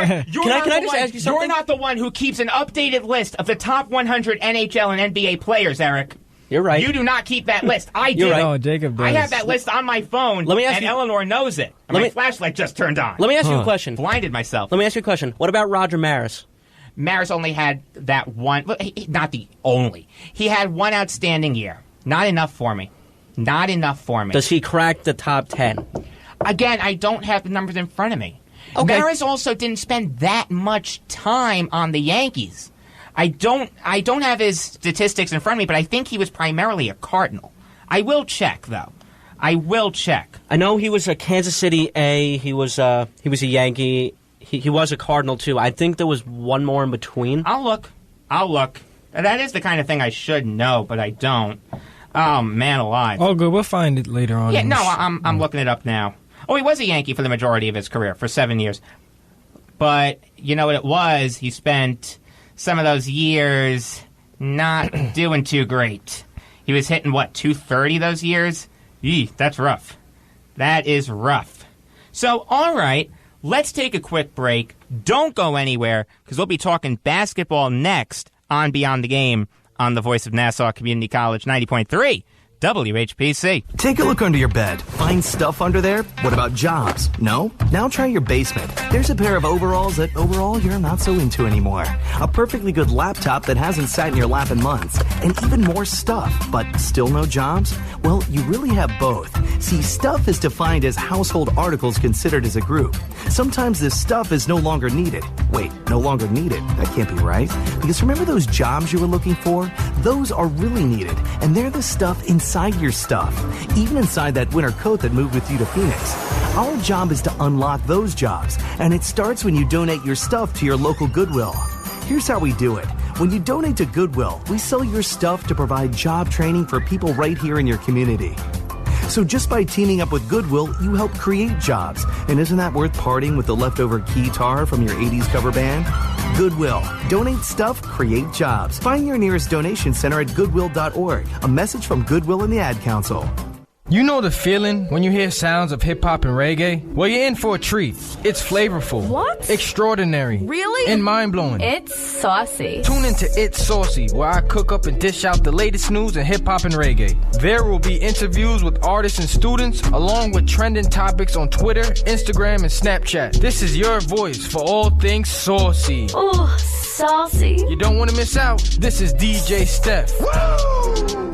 Eric, Can I just ask you something? You're not the one who keeps an updated list of the top 100 NHL and NBA players, Eric. You're right. You do not keep that list. I do. You're right. No, Jacob does. I have that list on my phone, and Eleanor knows it. And my flashlight just turned on. Let me ask you a question. Blinded myself. Let me ask you a question. What about Roger Maris? Maris only had that one. Not the only. He had one outstanding year. Not enough for me. Not enough for me. Does he crack the top 10? Again, I don't have the numbers in front of me. Okay. Maris also didn't spend that much time on the Yankees. I don't have his statistics in front of me, but I think he was primarily a Cardinal. I will check, though. I will check. I know he was a Kansas City A. He was a Yankee. He was a Cardinal, too. I think there was one more in between. I'll look. That is the kind of thing I should know, but I don't. Oh, man alive. Oh, good. We'll find it later on. Yeah, no, I'm looking it up now. Oh, he was a Yankee for the majority of his career, for 7 years. But you know what it was? He spent some of those years not doing too great. He was hitting, 230 those years? Eee, that's rough. That is rough. So, all right, let's take a quick break. Don't go anywhere, because we'll be talking basketball next on Beyond the Game on the Voice of Nassau Community College 90.3. WHPC. Take a look under your bed. Find stuff under there? What about jobs? No? Now try your basement. There's a pair of overalls that overall you're not so into anymore. A perfectly good laptop that hasn't sat in your lap in months. And even more stuff, but still no jobs? Well, you really have both. See, stuff is defined as household articles considered as a group. Sometimes this stuff is no longer needed. Wait, no longer needed? That can't be right. Because remember those jobs you were looking for? Those are really needed. And they're the stuff inside your stuff, even inside that winter coat that moved with you to Phoenix. Our job is to unlock those jobs, and it starts when you donate your stuff to your local Goodwill. Here's how we do it. When you donate to Goodwill, we sell your stuff to provide job training for people right here in your community. So just by teaming up with Goodwill, you help create jobs. And isn't that worth parting with the leftover keytar from your 80s cover band? Goodwill. Donate stuff, create jobs. Find your nearest donation center at goodwill.org. A message from Goodwill and the Ad Council. You know the feeling when you hear sounds of hip-hop and reggae? Well, you're in for a treat. It's flavorful. What? Extraordinary. Really? And mind-blowing. It's saucy. Tune into It's Saucy, where I cook up and dish out the latest news in hip-hop and reggae. There will be interviews with artists and students, along with trending topics on Twitter, Instagram, and Snapchat. This is your voice for all things saucy. Ooh, saucy. You don't want to miss out. This is DJ Steph. Woo!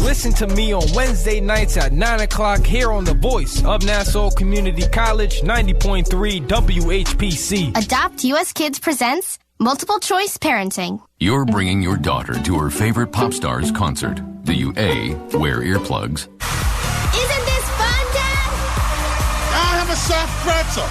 Listen to me on Wednesday nights at 9 o'clock here on the Voice of Nassau Community College, 90.3 WHPC. Adopt US Kids presents Multiple Choice Parenting. You're bringing your daughter to her favorite pop star's concert. Do you A, wear earplugs? Isn't this fun, Dad? I'll have a soft pretzel.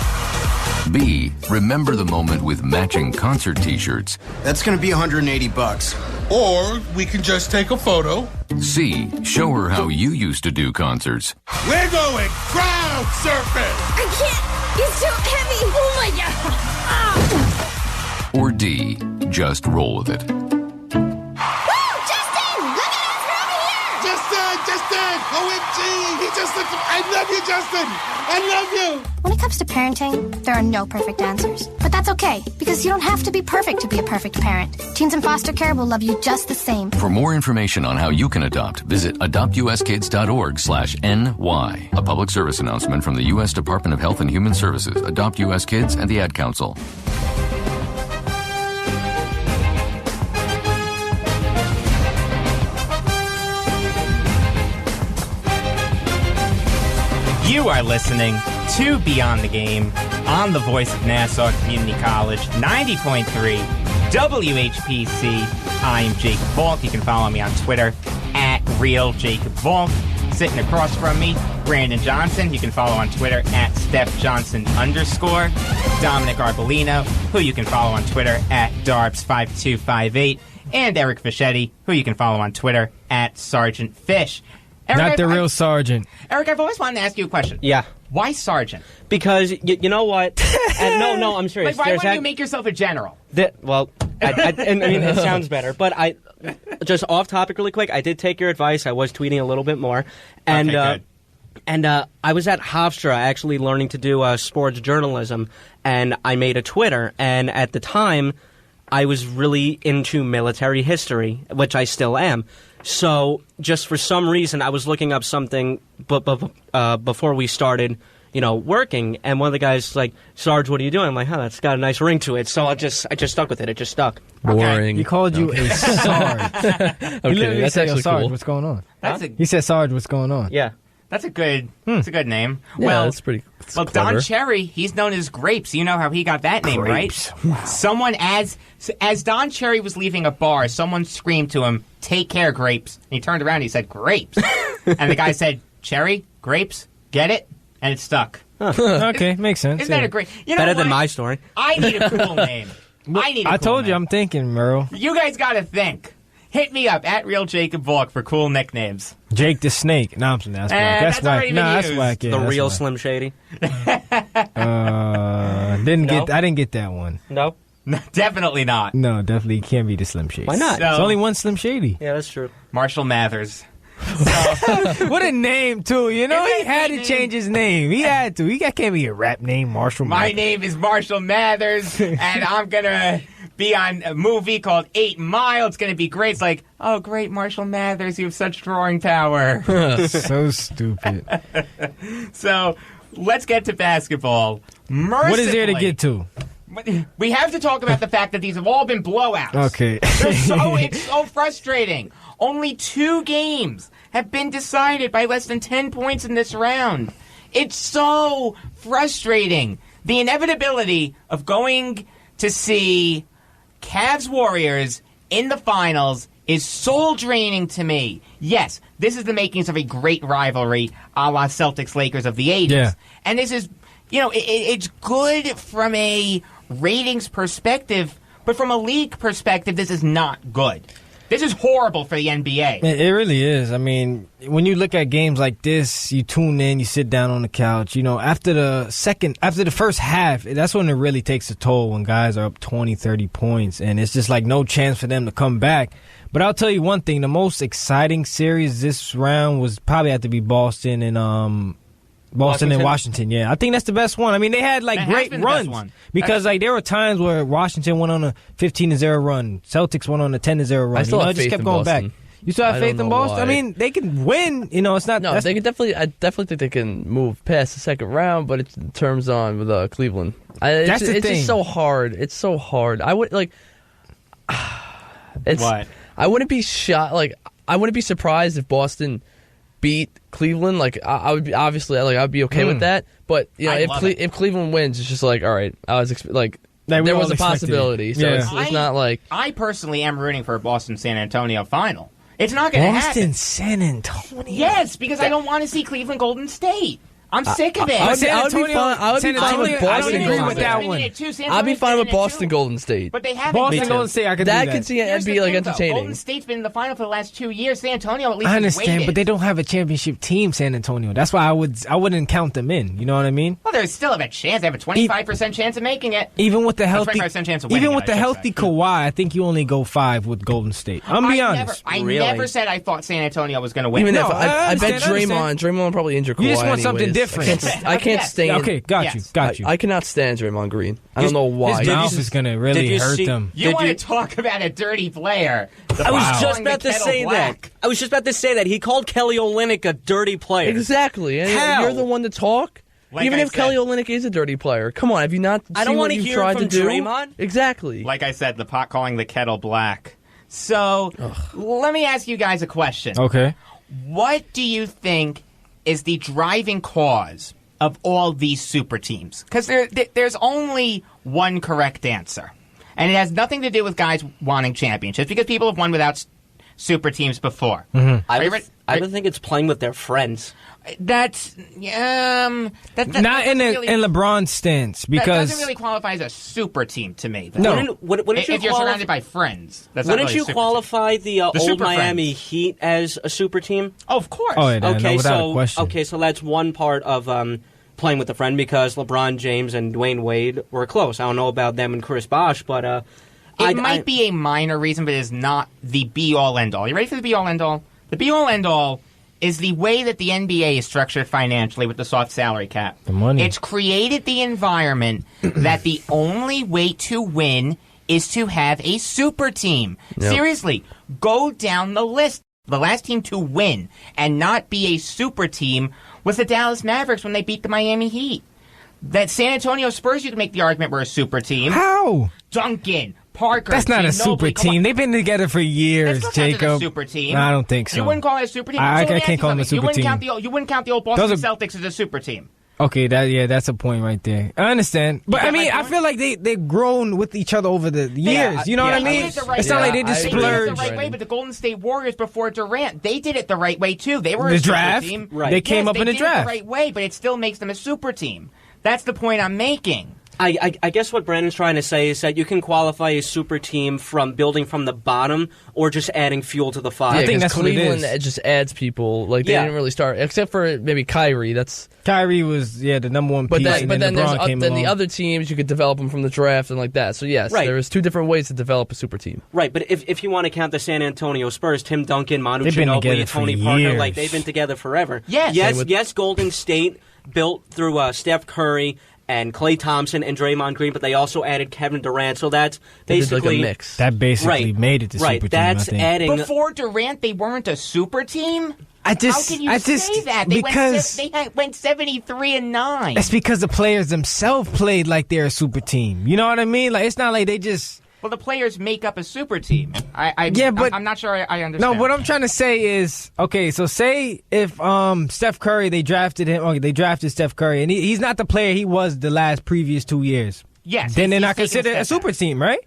B, remember the moment with matching concert t-shirts. That's going to be $180. Or we can just take a photo. C, show her how you used to do concerts. We're going crowd surfing. I can't. It's too heavy. Oh, my God. Ah. Or D, just roll with it. OMG! He just looked. I love you, Justin! I love you! When it comes to parenting, there are no perfect answers. But that's okay, because you don't have to be perfect to be a perfect parent. Teens in foster care will love you just the same. For more information on how you can adopt, visit adoptuskids.org/NY. A public service announcement from the U.S. Department of Health and Human Services, Adopt U.S. Kids, and the Ad Council. You are listening to Beyond the Game on the Voice of Nassau Community College, 90.3 WHPC. I am Jacob Volk. You can follow me on Twitter at RealJacobVolk. Sitting across from me, Brandon Johnson. You can follow on Twitter at StephJohnson_. Dominic Arbolino, who you can follow on Twitter at Darbs5258. And Eric Fischetti, who you can follow on Twitter at Sergeant Fish. Eric, Not the real sergeant. Eric, I've always wanted to ask you a question. Yeah. Why sergeant? Because, you know what? No, I'm serious. Like, why wouldn't you make yourself a general? I mean, it sounds better. But just off topic really quick, I did take your advice. I was tweeting a little bit more. And, okay, good. And I was at Hofstra actually learning to do sports journalism, and I made a Twitter. And at the time, I was really into military history, which I still am. So just for some reason, I was looking up something before we started, working. And one of the guys was like, Sarge, what are you doing? I'm like, that's got a nice ring to it. So I just stuck with it. It just stuck. Boring. He called you a Sarge. Okay, He literally that's said, actually Sarge, cool. what's going on? That's He said, Sarge, what's going on? Yeah. That's a good name. Yeah, well, that's pretty. It's Don clever. Cherry, he's known as Grapes. You know how he got that name, Grapes. right? Someone as Don Cherry was leaving a bar, someone screamed to him, "Take care, Grapes." And he turned around and he said, "Grapes." And the guy said, "Cherry, Grapes, get it?" And it stuck. Okay, makes sense. Isn't that a great? You know Better than what? my story. I need a cool name. I told you, I'm thinking, Merle. You guys got to think. Hit me up at Real Jacob Volk for cool nicknames. Jake the Snake. No, I'm saying that's whack. that's already been Nah, that's used. whack. Yeah, The that's real whack. Slim Shady. I didn't get that one. No? Definitely not. No, definitely can't be the Slim Shady. Why not? There's So- only one Slim Shady. Yeah, that's true. Marshall Mathers. What a name, too. You know, Isn't he that had a to name? change his name. He had to. Can't be a rap name, Marshall. My Mathers. name is Marshall Mathers, and I'm going to be on a movie called 8 Mile. It's going to be great. It's like, oh, great, Marshall Mathers, you have such drawing power. So stupid. So let's get to basketball. Mercifully, What is there to get to? We have to talk about the fact that these have all been blowouts. Okay. It's so frustrating. Only 2 games have been decided by less than 10 points in this round. It's so frustrating. The inevitability of going to see Cavs Warriors in the finals is soul draining to me. Yes, this is the makings of a great rivalry, a la Celtics Lakers of the 80s. Yeah. And this is, it's good from a ratings perspective, but from a league perspective, this is not good. This is horrible for the NBA. It really is. I mean, when you look at games like this, you tune in, you sit down on the couch. After the first half, that's when it really takes a toll, when guys are up 20, 30 points, and it's just like no chance for them to come back. But I'll tell you one thing, the most exciting series this round was probably have to be Boston and Washington. Yeah, I think that's the best one. I mean, they had That has great been the best runs one. because there were times where Washington went on a 15-0 run, Celtics went on a 10-0 run. I still have it just faith kept in going Boston. back. You still have I faith don't in know Boston? why. I mean, they can win. It's not. No, they can definitely. I definitely think they can move past the second round, but it turns on with Cleveland. That's the it's thing. just so hard. It's so hard. I would like. It's, What? I wouldn't be shot. Like I wouldn't be surprised if Boston beat Cleveland. Like I would be obviously I'd be okay with that. But I love it. if Cleveland wins, it's just like all right. I was Like, we there all was a expected it. possibility. So Yeah. it's not like. I personally am rooting for a Boston-San Antonio final. It's not going to happen. Boston, San Antonio. Yes, because I don't want to see Cleveland Golden State. I'm sick of it. I would be San fine. I would San be fine with Antonio, I Boston don't agree Golden with State. that one. I'd be fine with Boston Golden State. But they haven't. Boston, been. Golden State, I could do That that. could see Here's it'd the be like thing, though. entertaining. Golden State's been in the final for the last 2 years. San Antonio at least I has understand, waited. but they don't have a championship team, San Antonio. That's why I wouldn't count them in. You know what I mean? Well, they still have a chance. They have a 25% chance of making it. Even with the healthy, 25% chance of winning even it, with the I should healthy say. Kawhi, I think you only go 5 with Golden State. I'm be honest. I Really? never said I thought San Antonio was going to win. Even No, if I I bet understand, I Draymond will probably injure Kawhi. You just want something anyways. different. I can't Yes. stand. Okay, got Yes. you. I cannot stand Draymond Green. I don't know why. His mouth is gonna really you hurt see- them. You want to talk about a dirty player? I was Wow. just about to say that. I was just about to say that. He called Kelly Olynyk a dirty player. Exactly. And How? you're the one to talk. Like Even I if said. Kelly Olynyk is a dirty player, come on. Have you not I seen don't what wanna you've hear tried from to do? Draymond. Exactly. Like I said, the pot calling the kettle black. So, let me ask you guys a question. Okay. What do you think is the driving cause of all these super teams? Because there's only one correct answer. And it has nothing to do with guys wanting championships, because people have won without super teams before. Mm-hmm. I Are you would, ready? I would think it's playing with their friends. That's Not doesn't in really- in LeBron's stance, that because doesn't really qualify as a super team to me. No. Wouldn't you If you're surrounded by friends, that's not Wouldn't really a you super qualify the old super Miami friends. Heat as a super team? team. Oh, of course. Oh, yeah, no, Okay, without so a question. okay, so that's one part of playing with a friend, because LeBron James and Dwayne Wade were close. I don't know about them and Chris Bosh, but It might be a minor reason, but it is not the be-all, end-all. You ready for the be-all, end-all? The be-all, end-all is the way that the NBA is structured financially with the soft salary cap. The money. It's created the environment that the only way to win is to have a super team. Yep. Seriously, go down the list. The last team to win and not be a super team was the Dallas Mavericks when they beat the Miami Heat. That San Antonio Spurs, you can make the argument, were a super team. How? Duncan, Parker. That's not a super team. They've been together for years, That's Jacob. a super team. No, I don't think so. You wouldn't call it a super team. I So let me can't ask call them a you super something. team. You wouldn't count the old Boston Those Celtics as a super team. Okay, that's a point right there. I understand, but I mean, I feel like they've grown with each other over the years. You know what I mean? It's not like they just They did it splurged. the right way, but the Golden State Warriors before Durant, they did it the right way too. They were The a super draft? team. Right. They came up in the They draft. did it the right way, but it still makes them a super team. That's the point I'm making. I guess what Brandon's trying to say is that you can qualify a super team from building from the bottom or just adding fuel to the fire. Yeah, I think that's what it Cleveland is. just adds people. Like they didn't really start, except for maybe Kyrie. Kyrie was the number one But piece, then, and but then then LeBron came then along. the other teams you could develop them from the draft and like that. So yes, Right. there is two different ways to develop a super team. Right, but if you want to count the San Antonio Spurs, Tim Duncan, Manu They've been together Ginobili, for Tony Parker, years. like they've been together forever. Yes. Yes, Golden State built through Steph Curry and Klay Thompson and Draymond Green, but they also added Kevin Durant. So that's They did, basically like a mix. That basically Right. made it the Right, super that's team. I think. adding. Before Durant, they weren't a super team. I just, How can you I just say that? They because went 73-9. it's because the players themselves played like they're a super team. You know what I mean? Like it's not like they just. Well, the players make up a super team. I'm not sure I understand. No, what I'm trying to say is, okay, so say if Steph Curry, they drafted Steph Curry, and he's not the player he was the last previous 2 years. Yes. Then they're he's not taking considered a step super team, right?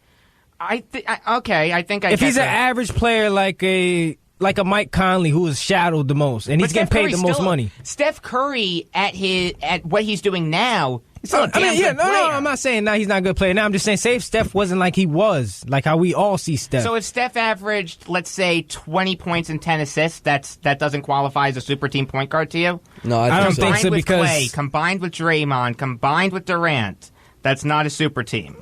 Okay, I think I If get he's an that. average player like a Mike Conley who is shadowed the most, and he's But getting Steph paid the Curry's most still- money. Steph Curry at what he's doing now. He's still a damn good no, player. I'm not saying now he's not a good player. Now I'm just saying, say if Steph wasn't like he was, like how we all see Steph. So if Steph averaged, let's say, 20 points and 10 assists, that doesn't qualify as a super team point guard to you? No, I don't think think so. so Combined with because- Clay, combined with Draymond, combined with Durant, that's not a super team.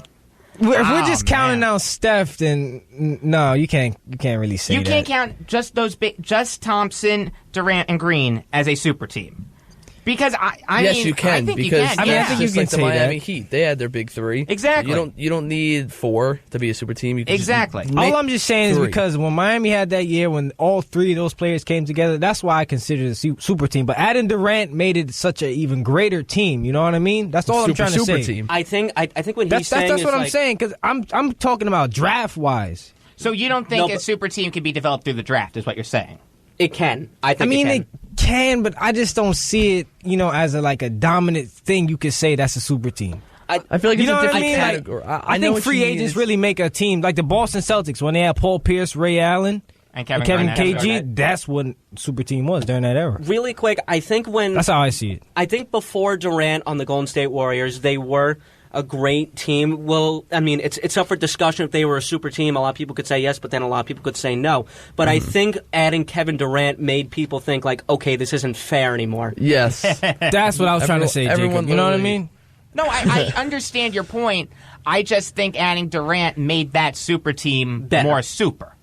If we're just Oh, counting man. out Steph, then no, you can't really say You that. can't count just Thompson, Durant, and Green as a super team. Because I Yes, mean, you can I think because you can. I mean, I yeah. think you just can like the say Miami that. Heat, they had their big three. Exactly. You don't need four to be a super team. You can just Exactly. make All I'm just saying is three. because when Miami had that year when all three of those players came together, that's why I consider it a super team. But adding Durant made it such an even greater team. You know what I mean? That's all I'm trying to super say. team. I think what That's he's saying that's is what I'm like, saying because I'm talking about draft wise. So you don't think No, a but- super team can be developed through the draft, is what you're saying? It can. I I think mean, it it can, but I just don't see it, as a dominant thing. You could say that's a super team. I feel like You it's know a what I different mean? Like, category. I know think what free you mean. agents really make a team like the Boston Celtics when they had Paul Pierce, Ray Allen, And Kevin Kevin Garnett. KG. That's what super team was during that era. Really quick, I think That's how I see it. I think before Durant on the Golden State Warriors, they were a great team. Well, I mean, it's up for discussion if they were a super team. A lot of people could say yes, but then a lot of people could say no. But I think adding Kevin Durant made people think like, okay, this isn't fair anymore. Yes. That's what I was trying to say, Everyone Jacob. You know what I literally- mean? No, I understand your point. I just think adding Durant made that super team Better. more super.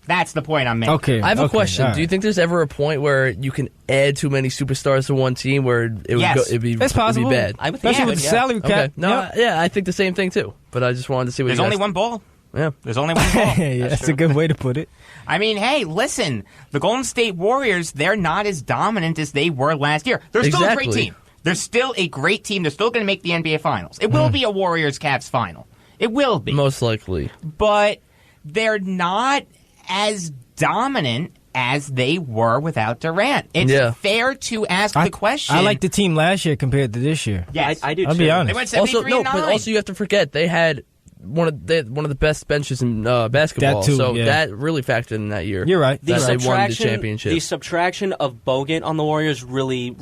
That's the point I'm making. Okay. I have a okay, question. all Do you right. think there's ever a point where you can add too many superstars to one team where it would Yes. go, it'd be That's possible. It'd be bad? I would think Especially with the salary cap. Okay. No, Yep. yeah, I think the same thing too. But I just wanted to see what There's you only guys one ball. Yeah. There's only one ball. Yeah, that's a good way to put it. I mean, hey, listen, the Golden State Warriors, they're not as dominant as they were last year. They're still a great Exactly. team. They're still a great team. They're still going to make the NBA Finals. It will be a Warriors-Cavs final. It will be. Most likely. But they're not as dominant as they were without Durant. It's Yeah. fair to ask the question. I like the team last year compared to this year. Yes. I do I'll too. be honest. They went Also, 73 no, but also you have to forget they had one of the best benches in basketball. That too, so yeah. that really factored in that year. You're right. That they won the championship. The subtraction of Bogut on the Warriors really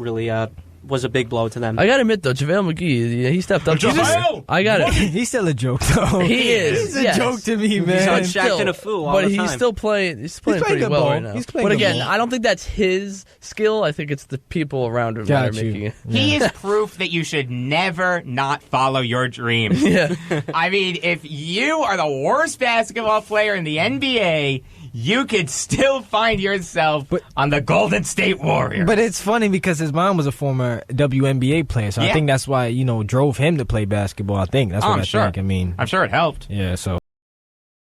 was a big blow to them. I gotta admit though, JaVale McGee, he stepped up. this year. JaVale! I got it. He's still a joke, though. He is. He's a yes. joke to me, He's man. on Shaq and a fool all but the he's time. still playing. He's playing playing pretty good well ball. right now. He's playing But good again, ball. I don't think that's his skill. I think it's the people around him that Got are you. making it. He is proof that you should never not follow your dreams. Yeah. I mean, if you are the worst basketball player in the NBA, you could still find yourself on the Golden State Warriors. But it's funny because his mom was a former WNBA player, so I think that's why, drove him to play basketball. I think that's what I think. I mean, I'm sure it helped. Yeah, so.